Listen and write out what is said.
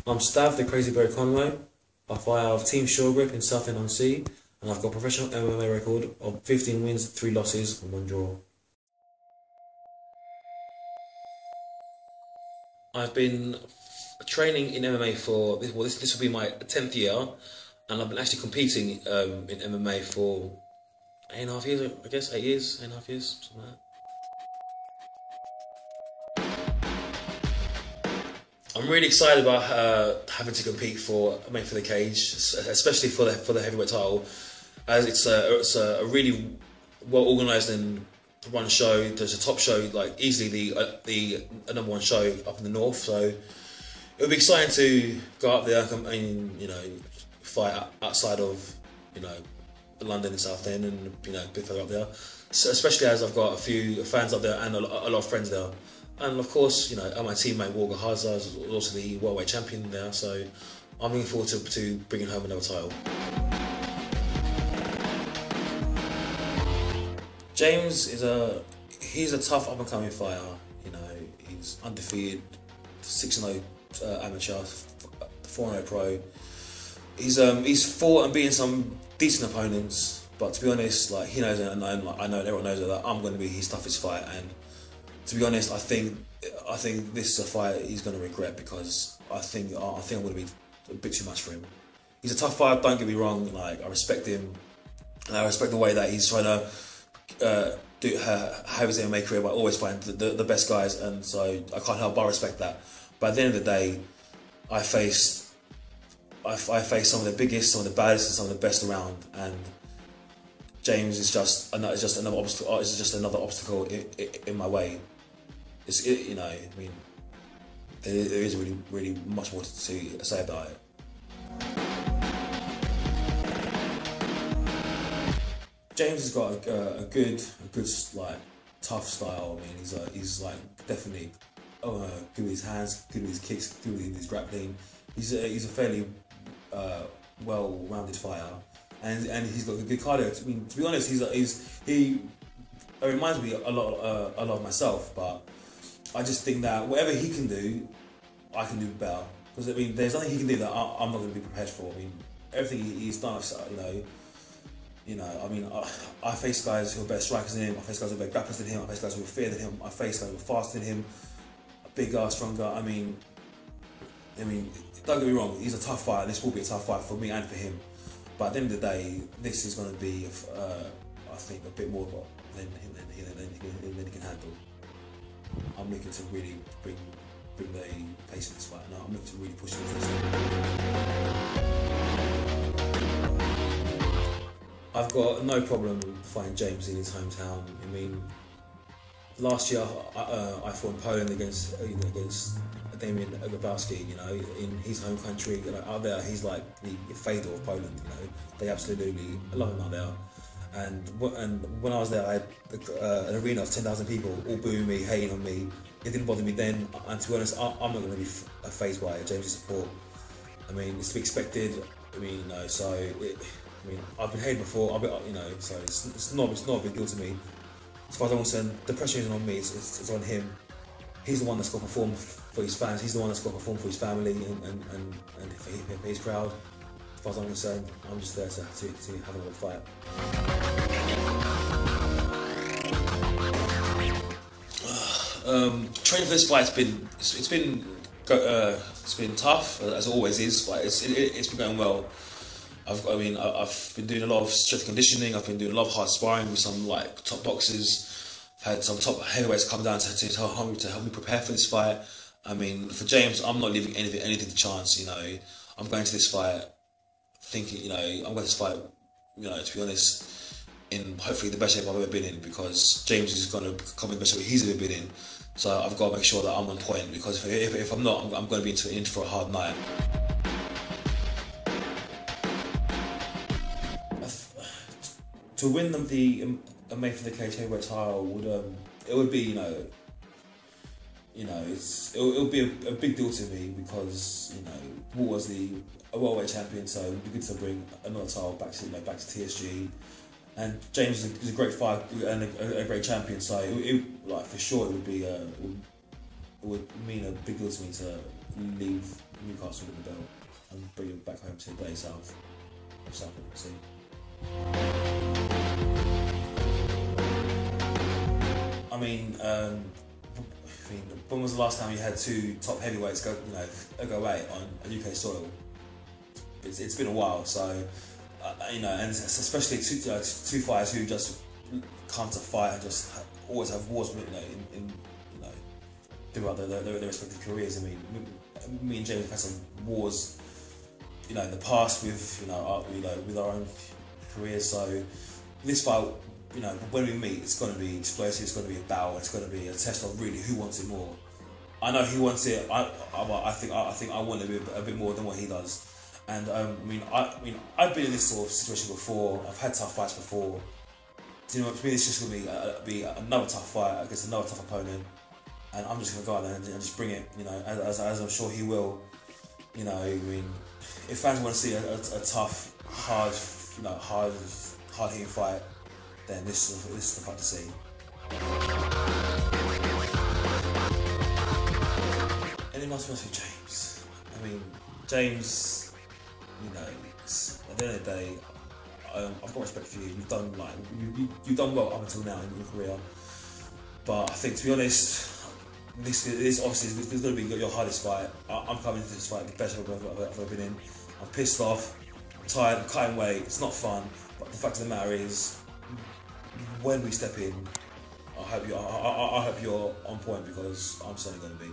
I'm Stav Economou. I fight out of Team Shawgrip in Southend-on-Sea, and I've got a professional MMA record of 15 wins, 3 losses, and 1 draw. I've been training in MMA for this will be my 10th year, and I've been actually competing in MMA for 8.5 years, I guess, 8 years, 8.5 years, something like that. I'm really excited about having to compete for Made4TheCage, especially for the heavyweight title, as it's a really well organised and run show. There's a top show, like easily the number 1 show up in the north. So it'll be exciting to go up there and fight outside of London and Southend and a bit further up there. So especially as I've got a few fans up there and a lot of friends there. And of course, my teammate Walker Hazard is also the worldweight champion there, so I'm looking forward to bringing home another title. James he's a tough up and coming fighter. He's undefeated, 6-0 amateur, 4-0 pro. He's fought and beaten some decent opponents, but to be honest, he knows it, and I know everyone knows it, that I'm going to be his toughest fight. And to be honest, I think this is a fight he's going to regret, because I think I'm going to be a bit too much for him. He's a tough fighter, don't get me wrong. I respect him, and I respect the way that he's trying to have his MMA career by always fighting the best guys, and so I can't help but respect that. But at the end of the day, I faced some of the biggest, some of the baddest, and some of the best around, and James is just another obstacle. Is just another obstacle in my way. There is really much more to say about it. James has got a good tough style. He's definitely good with his hands, good with his kicks, good with his grappling. He's a fairly well-rounded fighter. And he's got a good cardio. To be honest, he reminds me a lot of myself. But I just think that whatever he can do, I can do better. Because there's nothing he can do that I'm not going to be prepared for. Everything he's done, I face guys who are better strikers than him. I face guys who are better grapplers than him. I face guys who are faster than him. I face guys who are faster than him, bigger, stronger. Don't get me wrong. He's a tough fighter. This will be a tough fight for me and for him. But at the end of the day, this is going to be, I think, a bit more than he can handle. I'm looking to really bring the pace in this fight, and I'm looking to really push him to this. I've got no problem fighting James in his hometown. Last year I fought in Poland against Damian Grabowski, in his home country. Out there, he's like the Fedor of Poland. They absolutely love him out there. And when I was there, I had an arena of 10,000 people all booing me, hating on me. It didn't bother me then, and to be honest, I'm not going to be fazed by James' support. It's to be expected. I've been hated before. So it's not a big deal to me. As far as I'm concerned, the pressure isn't on me, it's on him. He's the one that's got to perform for his fans, he's the one that's got to perform for his family and for his crowd. As far as I'm concerned, I'm just there to have another fight. Training for this fight it's been tough, as it always is, but it's been going well. I've been doing a lot of strength conditioning. I've been doing a lot of hard sparring with some top boxers. I've had some top heavyweights come down to help me prepare for this fight. For James, I'm not leaving anything to chance. I'm going to this fight thinking, I'm going to this fight, to be honest, in hopefully the best shape I've ever been in, because James is going to come in the best shape he's ever been in. So I've got to make sure that I'm on point, because if I'm not, I'm going to be in for a hard night. To win them the Made4TheCage heavyweight title would be it'll be a big deal to me, because Walt was a worldweight champion, so it'd be good to bring another title back to TSG. And James is a great fighter and a great champion, so for sure it would mean a big deal to me to leave Newcastle win the belt and bring it back home to the day south of South. I mean, when was the last time you had two top heavyweights go away on UK soil? It's been a while, so and especially two fighters who just come to fight and just always have wars, throughout their respective careers. I mean, me and James have had some wars, in the past with with our own careers. So this fight, when we meet, it's going to be explosive. It's going to be a battle. It's going to be a test of really who wants it more. I know he wants it. I think I want it a bit more than what he does. And I've been in this sort of situation before. I've had tough fights before. To me, it's just going to be another tough fight against another tough opponent, and I'm just going to go out there and just bring it. As I'm sure he will. If fans want to see a tough, hard-hitting fight, then this is the fight to see. Any last words for James? James, at the end of the day, I've got respect for you. You've done you've done well up until now in your career, but I think, to be honest, this obviously going to be your hardest fight. I'm coming into this fight the best I've ever been in. I'm pissed off, I'm tired, I'm cutting weight. It's not fun, but the fact of the matter is, when we step in, I hope you're on point, because I'm certainly going to be.